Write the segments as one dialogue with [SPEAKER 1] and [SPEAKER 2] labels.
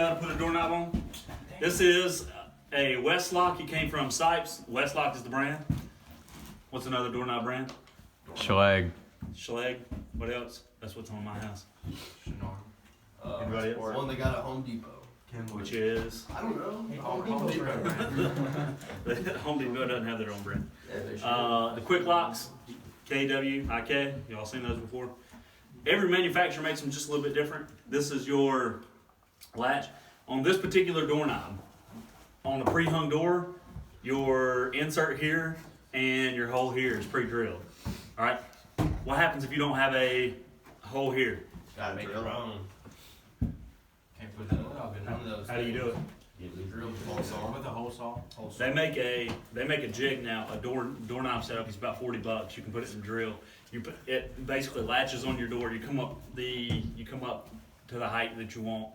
[SPEAKER 1] how to put a doorknob on. This is a Westlock. It came from Sipes. Westlock is the brand. What's another doorknob brand?
[SPEAKER 2] Schlage.
[SPEAKER 1] Schlage. What else? That's what's on my house. Anybody else?
[SPEAKER 3] One they got at Home Depot.
[SPEAKER 1] Which is
[SPEAKER 3] I don't know.
[SPEAKER 4] Home Depot.
[SPEAKER 1] Home Depot doesn't have their own brand.
[SPEAKER 3] Yeah, they should.
[SPEAKER 1] The Quick Locks, KW, IK. Y'all seen those before? Every manufacturer makes them just a little bit different. This is your latch. On this particular doorknob, on the pre-hung door, your insert here and your hole here is pre-drilled. All right. What happens if you don't have a hole here?
[SPEAKER 3] Gotta make your own.
[SPEAKER 4] Can't put that up.
[SPEAKER 1] How do you do it?
[SPEAKER 3] Drill with hole saw.
[SPEAKER 4] With a hole saw.
[SPEAKER 1] They make a jig now. A doorknob setup is about $40. You can put it in a drill. You put it basically latches on your door. You come up to the height that you want.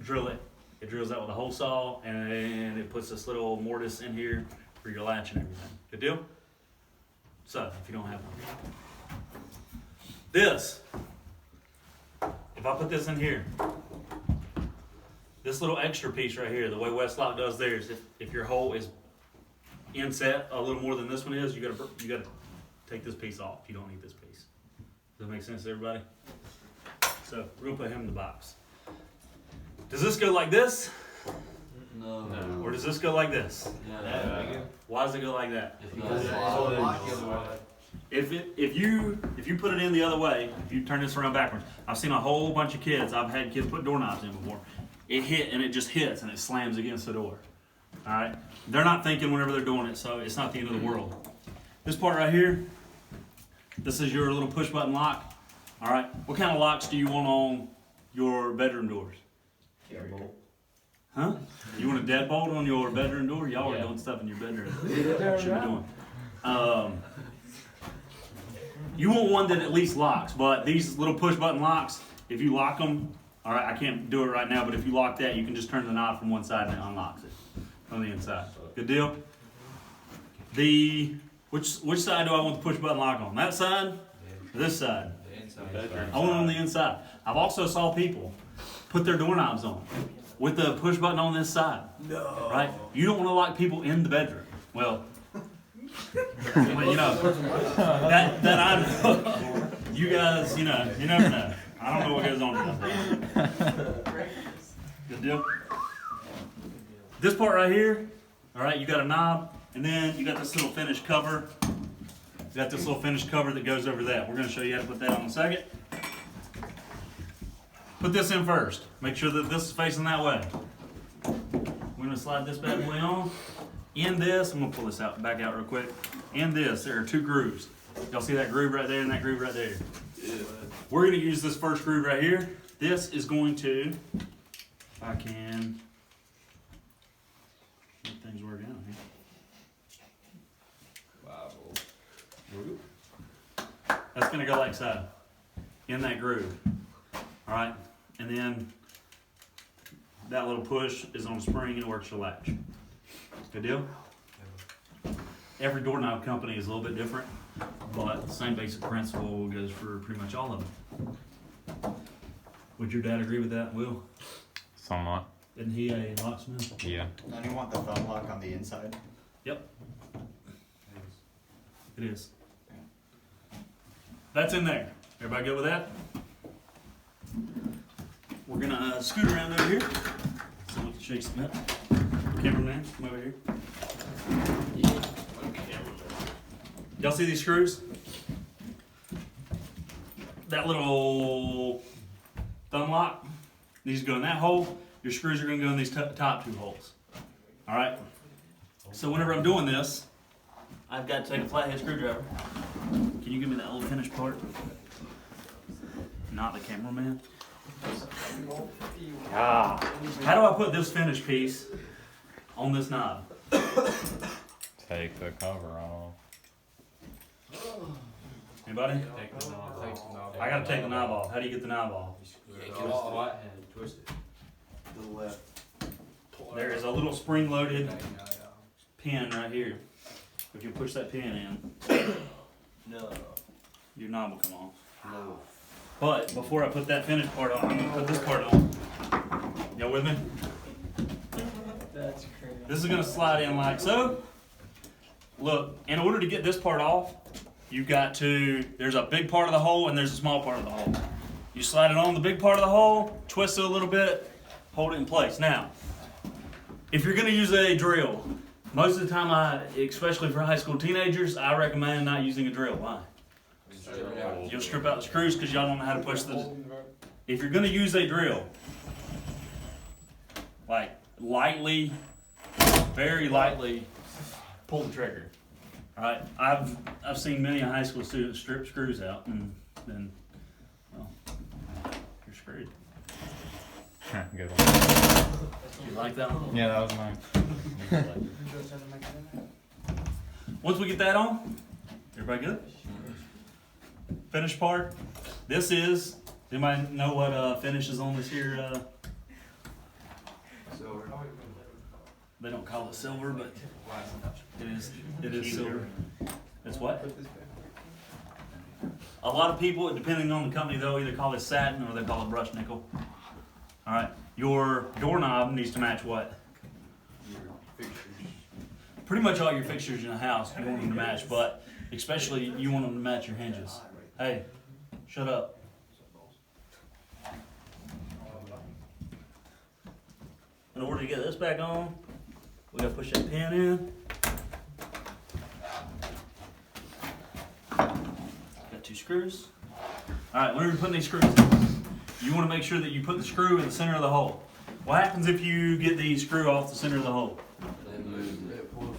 [SPEAKER 1] Drill it. It drills out with a hole saw, and it puts this little mortise in here for your latch and everything. Good deal? So, if you don't have one. This, if I put this in here, this little extra piece right here, the way Westlock does theirs, if your hole is inset a little more than this one is, you gotta take this piece off. You don't need this piece. Does that make sense to everybody? So, we're gonna put him in the box. Does this go like this?
[SPEAKER 3] No.
[SPEAKER 1] Or does this go like this?
[SPEAKER 3] Yeah.
[SPEAKER 1] Why does it go like that?
[SPEAKER 3] Because it's
[SPEAKER 1] If you put it in the other way, if you turn this around backwards, I've seen a whole bunch of kids. I've had kids put doorknobs in before. It hit and it just hits and it slams against the door. All right, they're not thinking whenever they're doing it, so it's not the end of the world. This part right here, this is your little push button lock. All right, what kind of locks do you want on your bedroom doors? Huh? You want a deadbolt on your bedroom door? Y'all are doing stuff in your bedroom. Should be doing. You want one that at least locks, but these little push button locks, if you lock them, all right, I can't do it right now, but if you lock that, you can just turn the knob from one side and it unlocks it from the inside. Good deal? Which side do I want the push button lock on? That side or this side? I want it on the inside. I've also saw people put their doorknobs on with the push button on this side. No. Right? You don't want to lock people in the bedroom. Well, you know, that I know. You guys, you know, you never know. I don't know what goes on with that. Good deal? This part right here, all right, you got a knob, and then you got this little finished cover. You got this little finished cover that goes over that. We're going to show you how to put that on in a second. Put this in first. Make sure that this is facing that way. We're going to slide this bad boy on. In this, I'm going to pull this back out real quick. In this, there are two grooves. Y'all see that groove right there and that groove right there? Yeah. We're going to use this first groove right here. This is going to, if I can, make things work out here. That's going to go like so, in that groove. All right, and then that little push is on a spring and it works your latch. Good deal? Every doorknob company is a little bit different, but the same basic principle goes for pretty much all of them. Would your dad agree with that, Will?
[SPEAKER 2] Somewhat.
[SPEAKER 1] Isn't he a locksmith?
[SPEAKER 2] Yeah.
[SPEAKER 5] Don't you want the thumb lock on the inside?
[SPEAKER 1] Yep. It is. That's in there. Everybody good with that? We're gonna scoot around over here. Someone can shake some up. Cameraman, come over here. Y'all see these screws? That little thumb lock, these go in that hole. Your screws are gonna go in these top two holes. All right? So whenever I'm doing this, I've got to take a flathead screwdriver. Can you give me that little finished part? Not the cameraman. How do I put this finished piece on this knob?
[SPEAKER 2] Take the cover off.
[SPEAKER 1] Anybody?
[SPEAKER 4] Take the knob.
[SPEAKER 1] I gotta take the knob off. How do you get the knob off?
[SPEAKER 4] Twist it.
[SPEAKER 5] To the left.
[SPEAKER 1] There is a little spring-loaded pin right here. If you push that pin in,
[SPEAKER 3] No.
[SPEAKER 1] your knob will come off.
[SPEAKER 3] No.
[SPEAKER 1] But before I put that finished part on, I'm gonna put this part on. Y'all with me?
[SPEAKER 3] That's crazy.
[SPEAKER 1] This is gonna slide in like so. Look, in order to get this part off, you've got to, there's a big part of the hole and there's a small part of the hole. You slide it on the big part of the hole, twist it a little bit, hold it in place. Now, if you're gonna use a drill, most of the time especially for high school teenagers, I recommend not using a drill. Why? You'll strip out the screws because y'all don't know how to push the, if you're gonna use a drill, like lightly, very lightly pull the trigger. Alright, I've seen many high school students strip screws out and then, well, you're screwed.
[SPEAKER 2] Good one.
[SPEAKER 1] You like that one?
[SPEAKER 2] Yeah, that was nice.
[SPEAKER 1] Once we get that on, everybody good? Finish part. This is, anybody know what finish is on this here? They don't call it silver, but it is silver. It's what? A lot of people, depending on the company, they'll either call it satin or they call it brushed nickel. All right, your doorknob needs to match what? Pretty much all your fixtures in the house, you want them to match, but especially you want them to match your hinges. Hey, shut up. In order to get this back on, we gotta push that pin in. Got 2 screws. All right, whenever you're putting these screws in, you wanna make sure that you put the screw in the center of the hole. What happens if you get the screw off the center of the hole?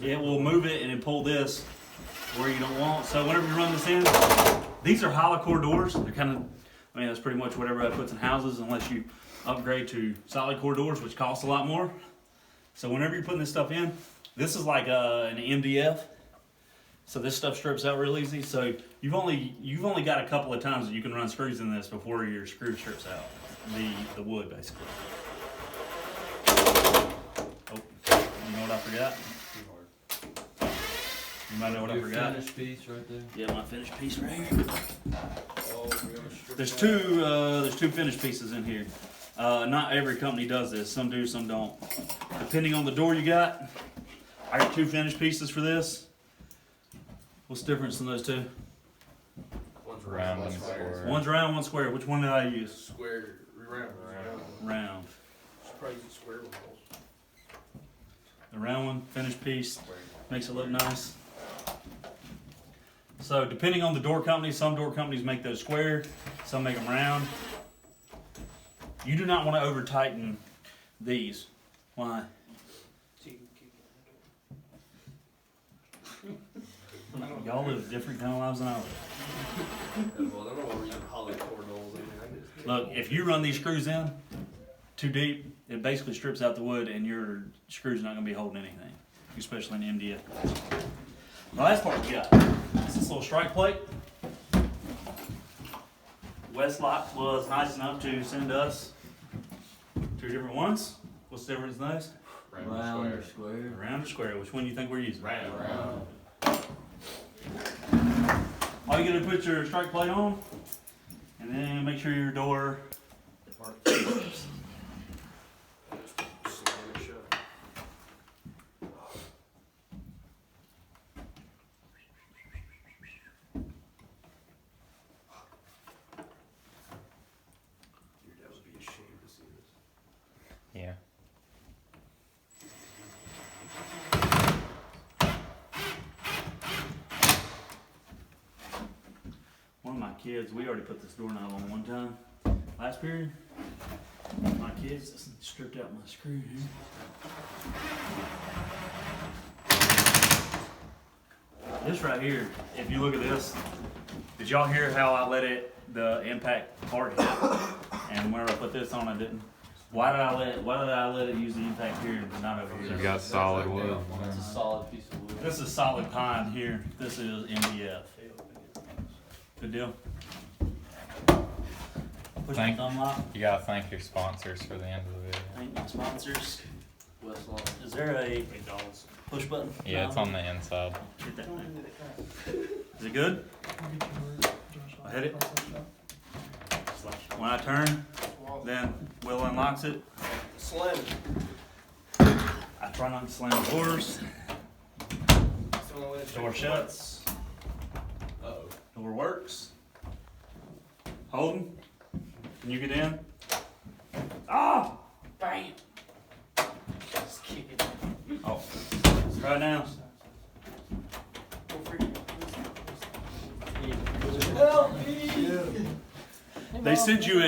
[SPEAKER 1] It will move it and then pull this where you don't want. So whenever you run this in, these are hollow core doors. They're kind of, I mean, that's pretty much what everybody puts in houses unless you upgrade to solid core doors, which costs a lot more. So whenever you're putting this stuff in, this is like an MDF. So this stuff strips out real easy. So you've only got a couple of times that you can run screws in this before your screw strips out the wood basically. Oh, you know what I forgot? You might know what I forgot.
[SPEAKER 3] Finished piece right there.
[SPEAKER 1] Yeah, my finished piece right here. There's two finished pieces in here. Not every company does this. Some do, some don't. Depending on the door you got, I got 2 finished pieces for this. What's the difference in those two?
[SPEAKER 4] One's
[SPEAKER 2] Round
[SPEAKER 4] round,
[SPEAKER 2] and square.
[SPEAKER 1] One's round, one's square. Which one did I use?
[SPEAKER 4] Square, round.
[SPEAKER 1] Round.
[SPEAKER 4] Probably the square one.
[SPEAKER 1] The round one, finished piece, makes it look nice. So depending on the door company, some door companies make those square, some make them round. You do not want to over tighten these. Why? Y'all live different kind of lives than I live.
[SPEAKER 3] Well, I don't know what we're using hollow core doors.
[SPEAKER 1] Look, if you run these screws in too deep, it basically strips out the wood and your screw's not going to be holding anything, especially in the MDF. The last part we got is this little strike plate. Westlock was nice enough to send us 2 different ones. What's the difference in those?
[SPEAKER 3] Round or square.
[SPEAKER 1] Round or square? Which one do you think we're using?
[SPEAKER 4] Round.
[SPEAKER 1] All you gotta put your strike plate on, and then make sure your door.
[SPEAKER 2] Yeah.
[SPEAKER 1] One of my kids, we already put this doorknob on one time last period. My kids just stripped out my screw here. This right here, if you look at this, did y'all hear how I let the impact part hit? And whenever I put this on, I didn't. Why did I let it use the impact here and not over
[SPEAKER 2] You
[SPEAKER 1] here?
[SPEAKER 2] got solid wood.
[SPEAKER 3] It's a solid piece of wood.
[SPEAKER 1] This is solid pine here. This is MDF. Good deal. Push the thumb lock.
[SPEAKER 2] You gotta thank your sponsors for the end of the video.
[SPEAKER 1] Thank my sponsors.
[SPEAKER 3] Westlaw.
[SPEAKER 1] Is there a push button?
[SPEAKER 2] Yeah, it's on the inside.
[SPEAKER 1] Hit that thing. Is it good? I hit it. When I turn, then Will unlocks it.
[SPEAKER 4] Slam it.
[SPEAKER 1] I try not to slam doors.
[SPEAKER 4] That's the only way to
[SPEAKER 1] Door
[SPEAKER 4] check.
[SPEAKER 1] shuts.
[SPEAKER 3] Uh-oh.
[SPEAKER 1] Door works. Holden, can you get in? Ah! Bam!
[SPEAKER 3] Just kick it.
[SPEAKER 1] Oh, right now.
[SPEAKER 3] Help me!
[SPEAKER 1] They send you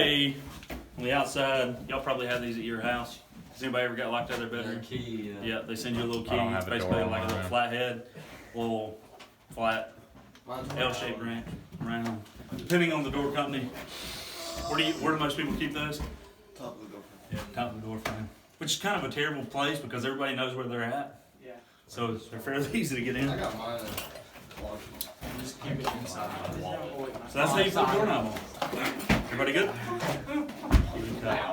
[SPEAKER 1] on the outside. Y'all probably have these at your house. Has anybody ever got locked out of their bedroom?
[SPEAKER 3] Key,
[SPEAKER 1] Yeah, they send you a little key.
[SPEAKER 2] I don't have
[SPEAKER 1] It's
[SPEAKER 2] a door
[SPEAKER 1] basically
[SPEAKER 2] on
[SPEAKER 1] like a
[SPEAKER 2] my
[SPEAKER 1] little
[SPEAKER 2] room.
[SPEAKER 1] flathead, little flat
[SPEAKER 4] Mine's
[SPEAKER 1] L-shaped round. Depending on the door company. Where do most people keep those?
[SPEAKER 5] Top of the door.
[SPEAKER 1] Yeah, top of the door frame. Which is kind of a terrible place because everybody knows where they're at.
[SPEAKER 4] Yeah.
[SPEAKER 1] So they're fairly easy to get in.
[SPEAKER 4] I got mine in the closet.
[SPEAKER 3] Just keep it inside the wall.
[SPEAKER 1] So that's how you put the doorknob on. Everybody good? Okay.